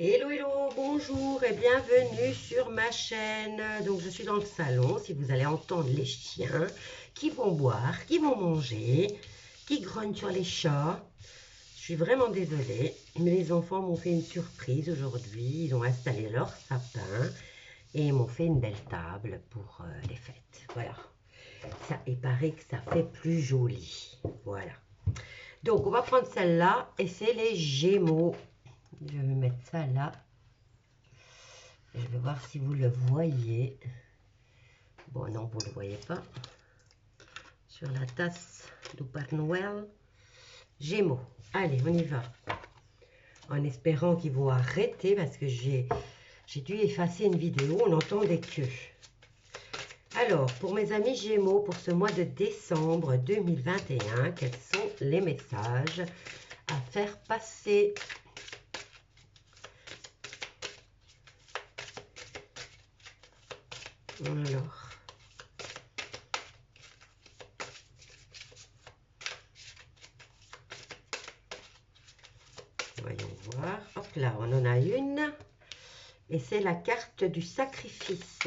Hello, hello, bonjour et bienvenue sur ma chaîne. Donc je suis dans le salon, si vous allez entendre les chiens qui vont boire, qui vont manger, qui grognent sur les chats. Je suis vraiment désolée, mais les enfants m'ont fait une surprise aujourd'hui. Ils ont installé leur sapin et ils m'ont fait une belle table pour les fêtes. Voilà, ça, il paraît que ça fait plus joli. Voilà. Donc on va prendre celle-là et c'est les Gémeaux. Je vais mettre ça là. Je vais voir si vous le voyez. Bon, non, vous ne le voyez pas. Sur la tasse du Père Noël. Gémeaux. Allez, on y va. En espérant qu'ils vont arrêter parce que j'ai dû effacer une vidéo. On entend des queues. Alors, pour mes amis Gémeaux, pour ce mois de décembre 2021, quels sont les messages à faire passer? Alors, voyons voir. Hop là, on en a une. Et c'est la carte du sacrifice.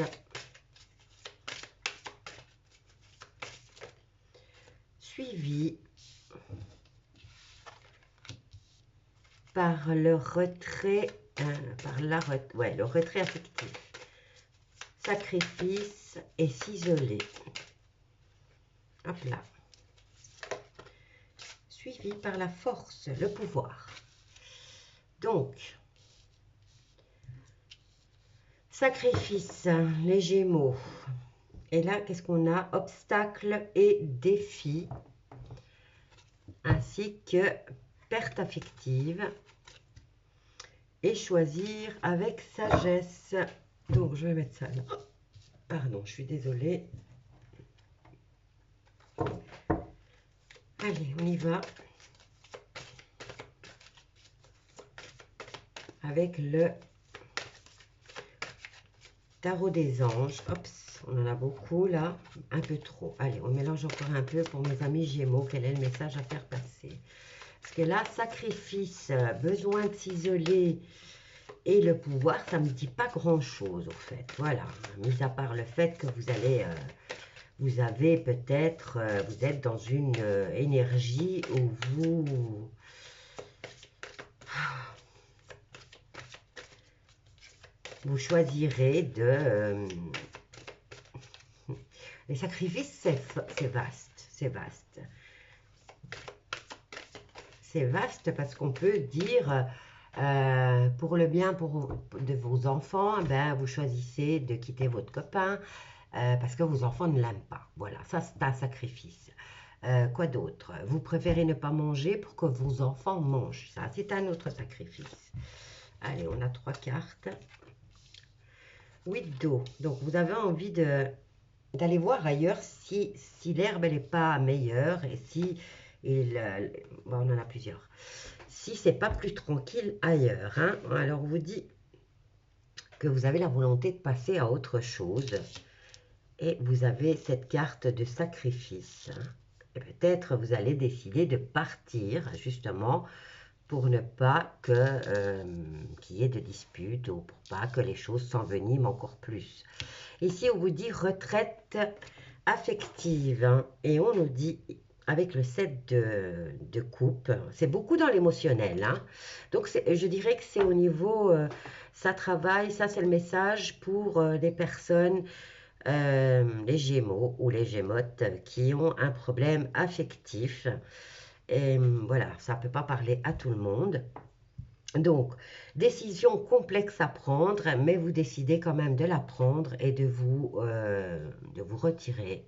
Suivi par le retrait, le retrait affectif. Sacrifice et s'isoler. Hop là. Suivi par la force, le pouvoir. Donc, sacrifice, les Gémeaux. Et là, qu'est-ce qu'on a? Obstacles et défis, ainsi que perte affective. Et choisir avec sagesse. Donc, je vais mettre ça là. Pardon, je suis désolée. Allez, on y va. Avec le tarot des anges. Hop, on en a beaucoup là. Un peu trop. Allez, on mélange encore un peu pour mes amis Gémeaux. Quel est le message à faire passer? Parce que là, sacrifice, besoin de s'isoler et le pouvoir, ça ne me dit pas grand-chose au fait. Voilà, mis à part le fait que vous allez... vous avez peut-être, vous êtes dans une énergie où vous choisirez de... les sacrifices, c'est vaste, c'est vaste. C'est vaste parce qu'on peut dire, pour le bien de vos enfants, ben, vous choisissez de quitter votre copain parce que vos enfants ne l'aiment pas. Voilà, ça c'est un sacrifice. Quoi d'autre? Vous préférez ne pas manger pour que vos enfants mangent. Ça, c'est un autre sacrifice. Allez, on a 3 cartes. 8 d'eau. Donc, vous avez envie d'aller voir ailleurs si l'herbe n'est pas meilleure et si bon, on en a plusieurs. Si c'est pas plus tranquille ailleurs. Hein? Alors, on vous dit que vous avez la volonté de passer à autre chose. Et vous avez cette carte de sacrifice. Et peut-être vous allez décider de partir justement pour ne pas qu'il y ait de disputes ou pour pas que les choses s'enveniment encore plus. Ici, on vous dit retraite affective. Hein, et on nous dit, avec le 7 de coupe, c'est beaucoup dans l'émotionnel. Hein, donc, je dirais que c'est au niveau, ça travaille, ça c'est le message pour les personnes les Gémeaux ou les Gémotes qui ont un problème affectif. Et voilà, ça ne peut pas parler à tout le monde. Donc, décision complexe à prendre, mais vous décidez quand même de la prendre et de vous retirer.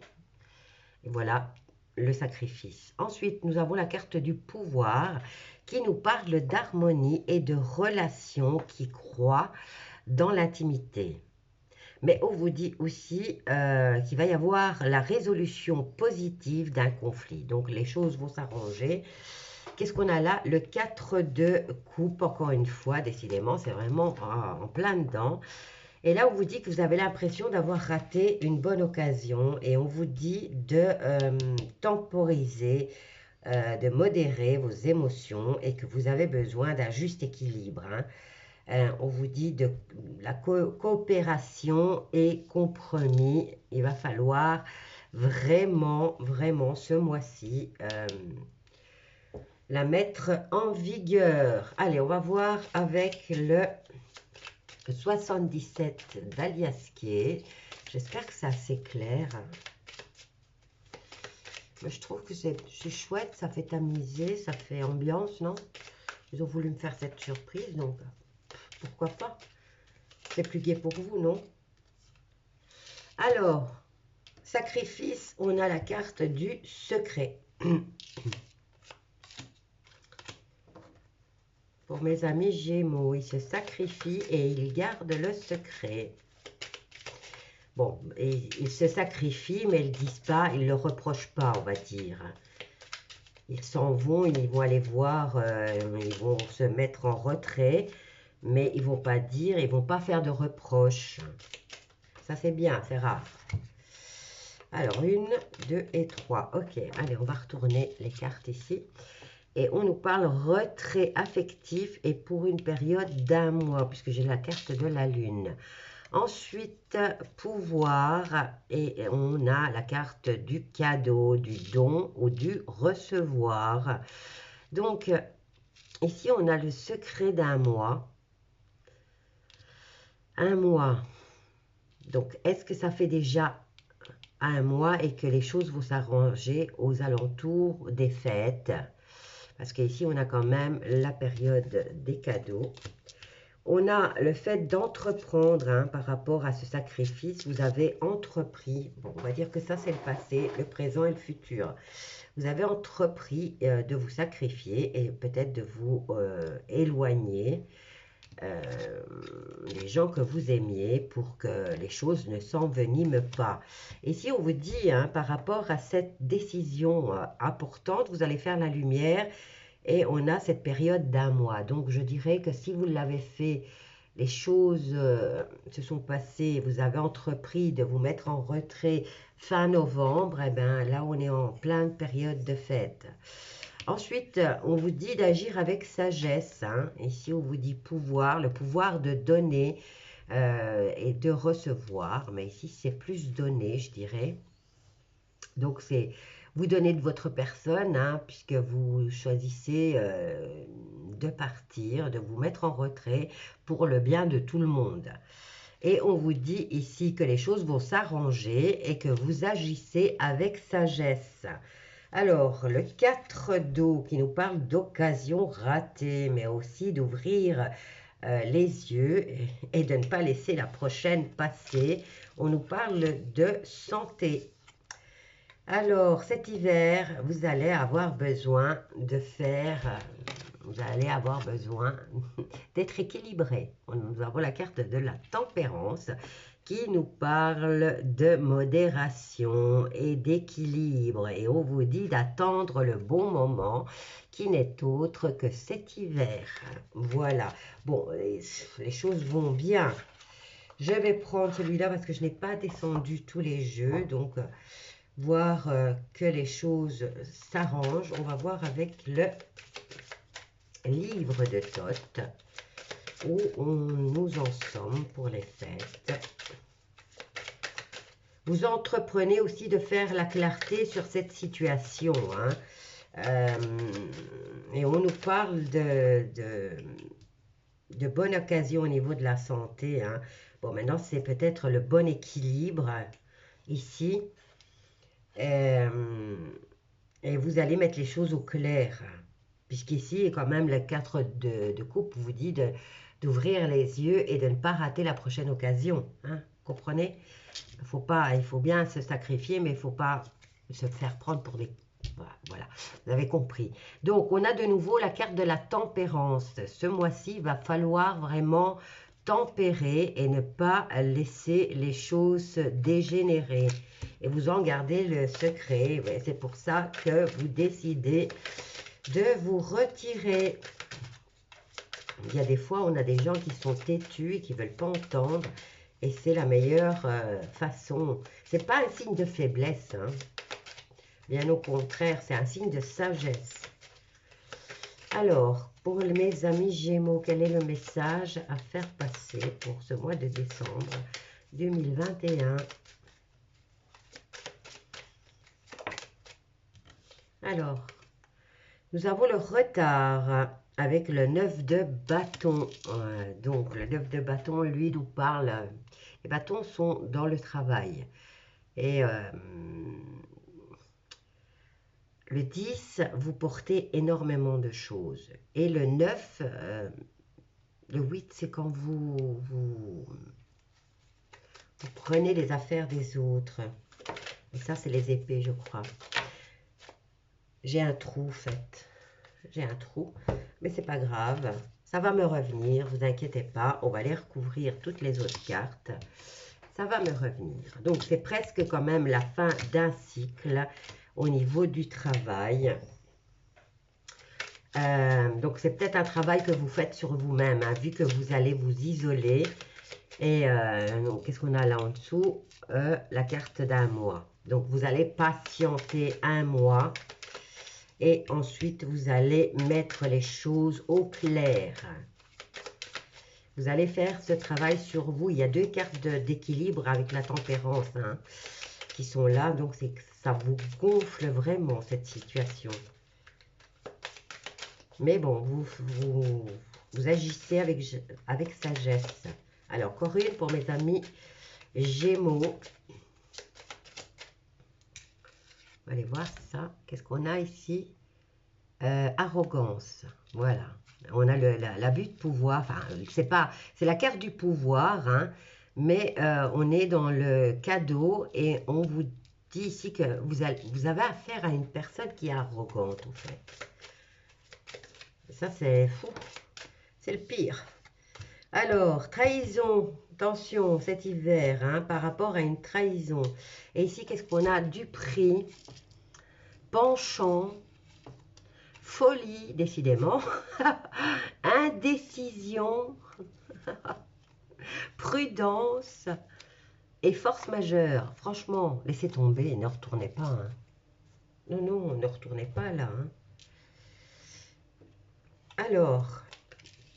Et voilà le sacrifice. Ensuite, nous avons la carte du pouvoir qui nous parle d'harmonie et de relations qui croient dans l'intimité. Mais on vous dit aussi qu'il va y avoir la résolution positive d'un conflit. Donc, les choses vont s'arranger. Qu'est-ce qu'on a là? Le 4 de coupe, encore une fois, décidément, c'est vraiment en plein dedans. Et là, on vous dit que vous avez l'impression d'avoir raté une bonne occasion. Et on vous dit de temporiser, de modérer vos émotions et que vous avez besoin d'un juste équilibre. Hein. On vous dit de la coopération et compromis. Il va falloir vraiment, vraiment ce mois-ci la mettre en vigueur. Allez, on va voir avec le 77 d'Aliasquier. J'espère que c'est assez clair. Je trouve que c'est chouette, ça fait tamiser, ça fait ambiance, non? Ils ont voulu me faire cette surprise, donc pourquoi pas? C'est plus gai pour vous, non? Alors, sacrifice, on a la carte du secret. Pour mes amis Gémeaux, ils se sacrifient et ils gardent le secret. Bon, ils se sacrifient, mais ils ne disent pas, ils ne le reprochent pas, on va dire. Ils s'en vont, ils vont aller voir, ils vont se mettre en retrait, mais ils ne vont pas dire, ils ne vont pas faire de reproches. Ça, c'est bien, c'est rare. Alors, 1, 2 et 3. Ok, allez, on va retourner les cartes ici. Et on nous parle retrait affectif et pour une période d'1 mois, puisque j'ai la carte de la lune. Ensuite, pouvoir, et on a la carte du cadeau, du don ou du recevoir. Donc, ici, on a le secret d'1 mois. 1 mois. Donc, est-ce que ça fait déjà 1 mois et que les choses vont s'arranger aux alentours des fêtes? Parce qu'ici, on a quand même la période des cadeaux. On a le fait d'entreprendre hein, par rapport à ce sacrifice. Vous avez entrepris, bon, on va dire que ça c'est le passé, le présent et le futur. Vous avez entrepris de vous sacrifier et peut-être de vous éloigner les gens que vous aimiez pour que les choses ne s'enveniment pas. Et si on vous dit hein, par rapport à cette décision importante, vous allez faire la lumière. Et on a cette période d'1 mois. Donc, je dirais que si vous l'avez fait, les choses se sont passées, vous avez entrepris de vous mettre en retrait fin novembre, et bien là, on est en pleine période de fête. Ensuite, on vous dit d'agir avec sagesse. Hein. Ici, on vous dit pouvoir, le pouvoir de donner et de recevoir. Mais ici, c'est plus donner, je dirais. Donc, c'est vous donner de votre personne, hein, puisque vous choisissez de partir, de vous mettre en retrait pour le bien de tout le monde. Et on vous dit ici que les choses vont s'arranger et que vous agissez avec sagesse. Alors, le 4 d'eau qui nous parle d'occasion ratée, mais aussi d'ouvrir les yeux et de ne pas laisser la prochaine passer. On nous parle de santé. Alors, cet hiver, vous allez avoir besoin de faire, vous allez avoir besoin d'être équilibré. Nous avons la carte de la tempérance qui nous parle de modération et d'équilibre. Et on vous dit d'attendre le bon moment qui n'est autre que cet hiver. Voilà. Bon, les choses vont bien. Je vais prendre celui-là parce que je n'ai pas descendu tous les jeux, donc voir que les choses s'arrangent. On va voir avec le livre de Thoth où nous en sommes pour les fêtes. Vous entreprenez aussi de faire la clarté sur cette situation. Hein. Et on nous parle de bonne occasion au niveau de la santé. Hein. Bon, maintenant, c'est peut-être le bon équilibre ici. Et vous allez mettre les choses au clair, puisqu'ici, quand même, le 4 de coupe vous dit d'ouvrir les yeux et de ne pas rater la prochaine occasion. Hein, comprenez? Il faut bien se sacrifier, mais il ne faut pas se faire prendre pour des... Voilà, vous avez compris. Donc, on a de nouveau la carte de la tempérance. Ce mois-ci, il va falloir vraiment tempérer et ne pas laisser les choses dégénérer. Et vous en gardez le secret. Ouais, c'est pour ça que vous décidez de vous retirer. Il y a des fois, on a des gens qui sont têtus et qui ne veulent pas entendre. Et c'est la meilleure façon. Ce n'est pas un signe de faiblesse. Hein. Bien au contraire, c'est un signe de sagesse. Alors, pour mes amis Gémeaux, quel est le message à faire passer pour ce mois de décembre 2021? Alors, nous avons le retard avec le 9 de bâton. Donc, le 9 de bâton, lui, nous parle... les bâtons sont dans le travail. Et le 10, vous portez énormément de choses. Et le 9, le 8, c'est quand vous prenez les affaires des autres. Et ça, c'est les épées, je crois. J'ai un trou, en fait. J'ai un trou, mais c'est pas grave. Ça va me revenir, vous inquiétez pas. On va aller recouvrir toutes les autres cartes. Ça va me revenir. Donc, c'est presque quand même la fin d'un cycle au niveau du travail. Donc, c'est peut-être un travail que vous faites sur vous-même, hein, vu que vous allez vous isoler. Et qu'est-ce qu'on a là en dessous? La carte d'un mois. Donc, vous allez patienter un mois. Et ensuite, vous allez mettre les choses au clair. Vous allez faire ce travail sur vous. Il y a deux cartes d'équilibre avec la tempérance, hein, qui sont là. Donc, ça vous gonfle vraiment, cette situation. Mais bon, vous agissez avec sagesse. Alors, encore une pour mes amis Gémeaux. On va aller voir ça. Qu'est-ce qu'on a ici? Arrogance. Voilà. On a l'abus de pouvoir. Enfin, c'est la carte du pouvoir, hein, mais on est dans le cadeau et on vous dit ici que vous avez affaire à une personne qui est arrogante, en fait. Ça, c'est fou. C'est le pire. Alors, trahison. Attention, cet hiver, hein, par rapport à une trahison. Et ici, qu'est-ce qu'on a? Du prix, penchant, folie, décidément, indécision, prudence et force majeure. Franchement, laissez tomber, ne retournez pas. Hein. Non, non, ne retournez pas là. Hein. Alors,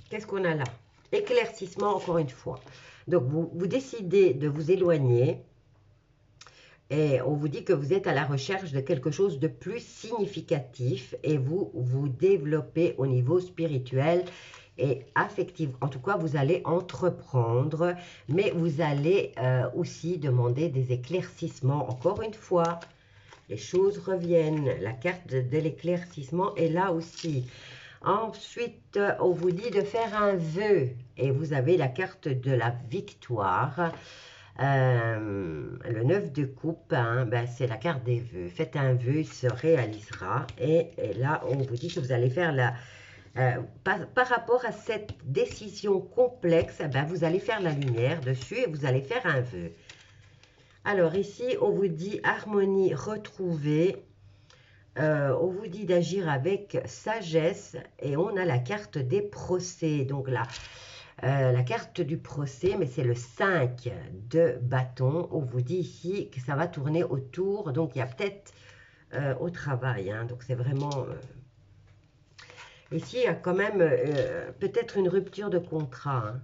qu'est-ce qu'on a là? Éclaircissement, encore une fois. Donc, vous décidez de vous éloigner et on vous dit que vous êtes à la recherche de quelque chose de plus significatif et vous développez au niveau spirituel et affectif. En tout cas, vous allez entreprendre, mais vous allez aussi demander des éclaircissements. Encore une fois, les choses reviennent. La carte de l'éclaircissement est là aussi. Ensuite, on vous dit de faire un vœu et vous avez la carte de la victoire. Le 9 de coupe, hein, ben, c'est la carte des vœux. Faites un vœu, il se réalisera. Et là, on vous dit que vous allez faire par rapport à cette décision complexe, ben, vous allez faire la lumière dessus et vous allez faire un vœu. Alors ici, on vous dit harmonie retrouvée. On vous dit d'agir avec sagesse et on a la carte des procès. Donc là, la carte du procès, mais c'est le 5 de bâton. On vous dit ici que ça va tourner autour. Donc il y a peut-être au travail. Hein, donc c'est vraiment... Ici, il y a quand même peut-être une rupture de contrat. Hein.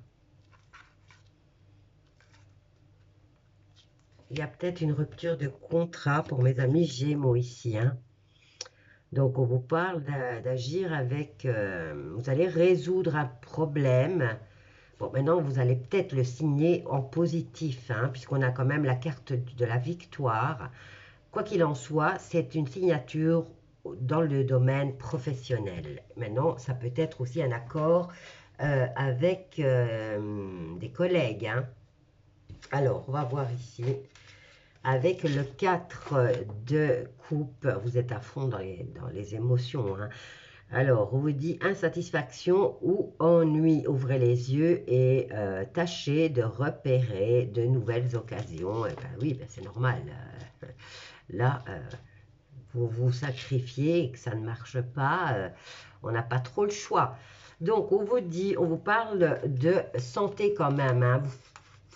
Il y a peut-être une rupture de contrat pour mes amis Gémeaux ici. Hein. Donc, on vous parle d'agir avec... vous allez résoudre un problème. Bon, maintenant, vous allez peut-être le signer en positif, hein, puisqu'on a quand même la carte de la victoire. Quoi qu'il en soit, c'est une signature dans le domaine professionnel. Maintenant, ça peut être aussi un accord avec des collègues. Hein. Alors, on va voir ici. Avec le 4 de coupe, vous êtes à fond dans les émotions. Hein. Alors, on vous dit insatisfaction ou ennui. Ouvrez les yeux et tâchez de repérer de nouvelles occasions. Eh ben, oui, ben, c'est normal. Là, vous vous sacrifiez et que ça ne marche pas. On n'a pas trop le choix. Donc, on vous dit, on vous parle de santé quand même. Hein. Vous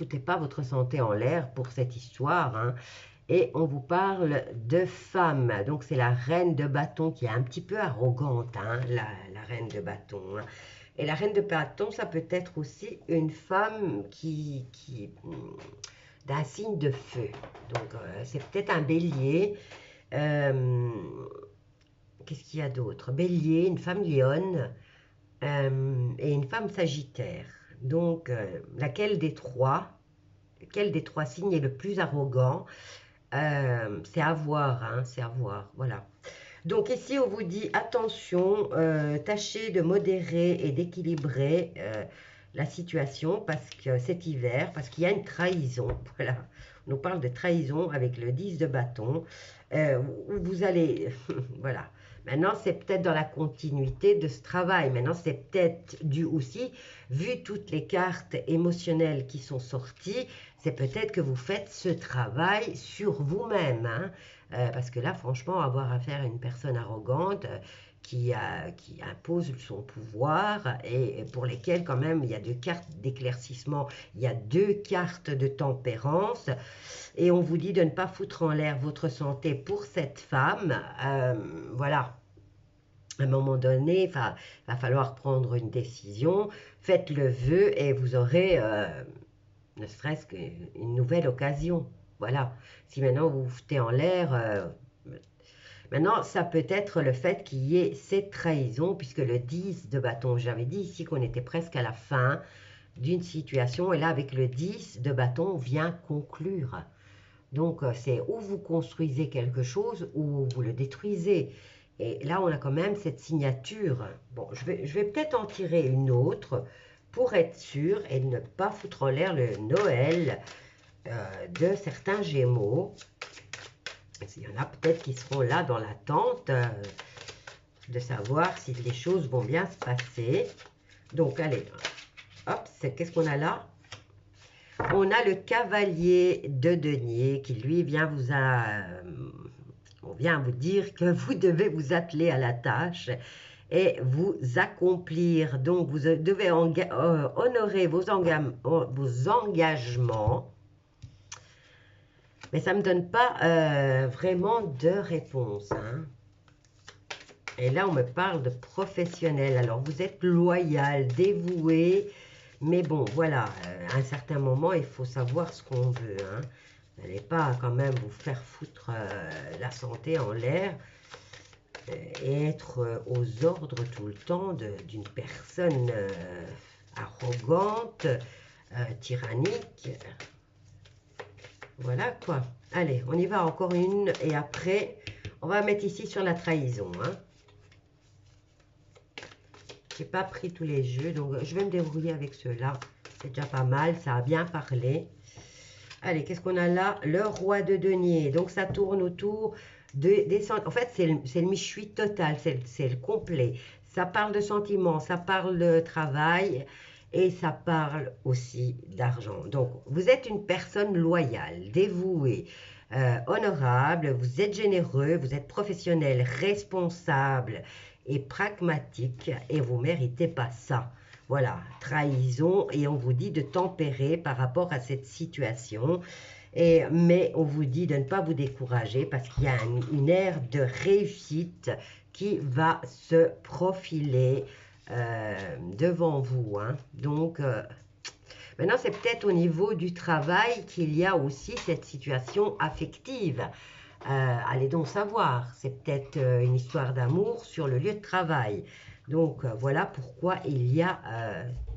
foutez pas votre santé en l'air pour cette histoire. Hein. Et on vous parle de femme. Donc, c'est la reine de bâton qui est un petit peu arrogante, hein, la reine de bâton. Hein. Et la reine de bâton, ça peut être aussi une femme d'un signe de feu. Donc, c'est peut-être un bélier. Qu'est-ce qu'il y a d'autre? Bélier, une femme lionne et une femme sagittaire. Donc, lequel des trois signes est le plus arrogant? C'est à voir, hein, c'est à voir, voilà. Donc ici, on vous dit, attention, tâchez de modérer et d'équilibrer la situation parce que cet hiver, parce qu'il y a une trahison, voilà. On nous parle de trahison avec le 10 de bâton, où vous allez, voilà. Maintenant, c'est peut-être dans la continuité de ce travail. Maintenant, c'est peut-être dû aussi, vu toutes les cartes émotionnelles qui sont sorties, c'est peut-être que vous faites ce travail sur vous-même. Hein, parce que là, franchement, avoir affaire à une personne arrogante qui impose son pouvoir et pour lesquelles, quand même, il y a deux cartes d'éclaircissement, il y a deux cartes de tempérance. Et on vous dit de ne pas foutre en l'air votre santé pour cette femme. Voilà. À un moment donné, il va falloir prendre une décision. Faites le vœu et vous aurez ne serait-ce qu'une nouvelle occasion. Voilà. Si maintenant vous vous foutez en l'air, maintenant ça peut être le fait qu'il y ait cette trahison, puisque le 10 de bâton, j'avais dit ici qu'on était presque à la fin d'une situation, et là avec le 10 de bâton, on vient conclure. Donc c'est où vous construisez quelque chose ou vous le détruisez. Et là on a quand même cette signature. Bon, je vais peut-être en tirer une autre pour être sûr et ne pas foutre en l'air le Noël de certains Gémeaux. Il y en a peut-être qui seront là dans l'attente de savoir si les choses vont bien se passer. Donc, allez, hop, qu'est-ce qu'on a là? On a le cavalier de denier qui, lui, on vient vous dire que vous devez vous atteler à la tâche et vous accomplir. Donc, vous devez honorer vos engagements. Mais ça ne me donne pas vraiment de réponse. Hein. Et là, on me parle de professionnel. Alors, vous êtes loyal, dévoué. Mais bon, voilà, à un certain moment, il faut savoir ce qu'on veut. Hein. Vous n'allez pas quand même vous faire foutre la santé en l'air et être aux ordres tout le temps d'une personne arrogante, tyrannique. Voilà quoi. Allez, on y va encore une et après, on va mettre ici sur la trahison. Hein. J'ai pas pris tous les jeux, donc je vais me débrouiller avec ceux-là. C'est déjà pas mal, ça a bien parlé. Allez, qu'est-ce qu'on a là? Le roi de denier. Donc ça tourne autour des... En fait, c'est le méchoui total, c'est le complet. Ça parle de sentiments, ça parle de travail. Et ça parle aussi d'argent. Donc, vous êtes une personne loyale, dévouée, honorable, vous êtes généreux, vous êtes professionnel, responsable et pragmatique et vous ne méritez pas ça. Voilà, trahison et on vous dit de tempérer par rapport à cette situation. Mais on vous dit de ne pas vous décourager parce qu'il y a une ère de réussite qui va se profiler devant vous. Hein. Donc, maintenant, c'est peut-être au niveau du travail qu'il y a aussi cette situation affective. Allez donc savoir. C'est peut-être une histoire d'amour sur le lieu de travail. Donc, voilà pourquoi il y a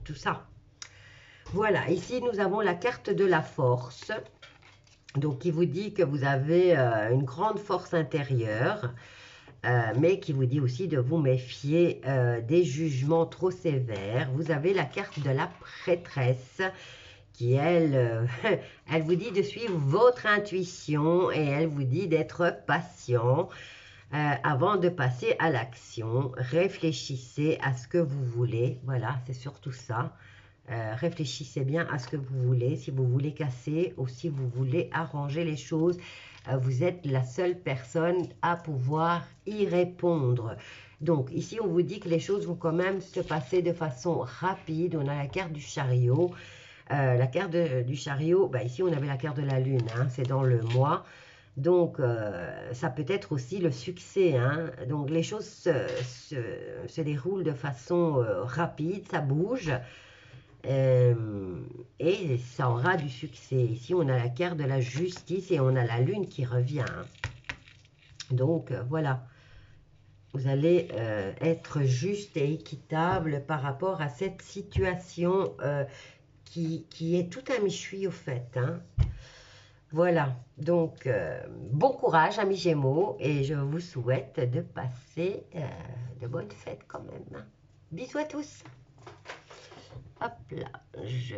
tout ça. Voilà, ici, nous avons la carte de la force. Donc, qui vous dit que vous avez une grande force intérieure. Mais qui vous dit aussi de vous méfier des jugements trop sévères. Vous avez la carte de la prêtresse qui, elle, elle vous dit de suivre votre intuition et elle vous dit d'être patient avant de passer à l'action. Réfléchissez à ce que vous voulez. Voilà, c'est surtout ça. Réfléchissez bien à ce que vous voulez, si vous voulez casser ou si vous voulez arranger les choses. Vous êtes la seule personne à pouvoir y répondre. Donc, ici, on vous dit que les choses vont quand même se passer de façon rapide. On a la carte du chariot. La carte du chariot, bah, ici, on avait la carte de la lune. Hein, c'est dans le mois. Donc, ça peut être aussi le succès, hein. Donc, les choses se déroulent de façon rapide, ça bouge. Et ça aura du succès. Ici, on a la carte de la justice et on a la lune qui revient. Donc, voilà. Vous allez être juste et équitable par rapport à cette situation qui est tout un méchoui au fait. Hein. Voilà. Donc, bon courage, amis Gémeaux, et je vous souhaite de passer de bonnes fêtes quand même. Hein. Bisous à tous. Hop là, je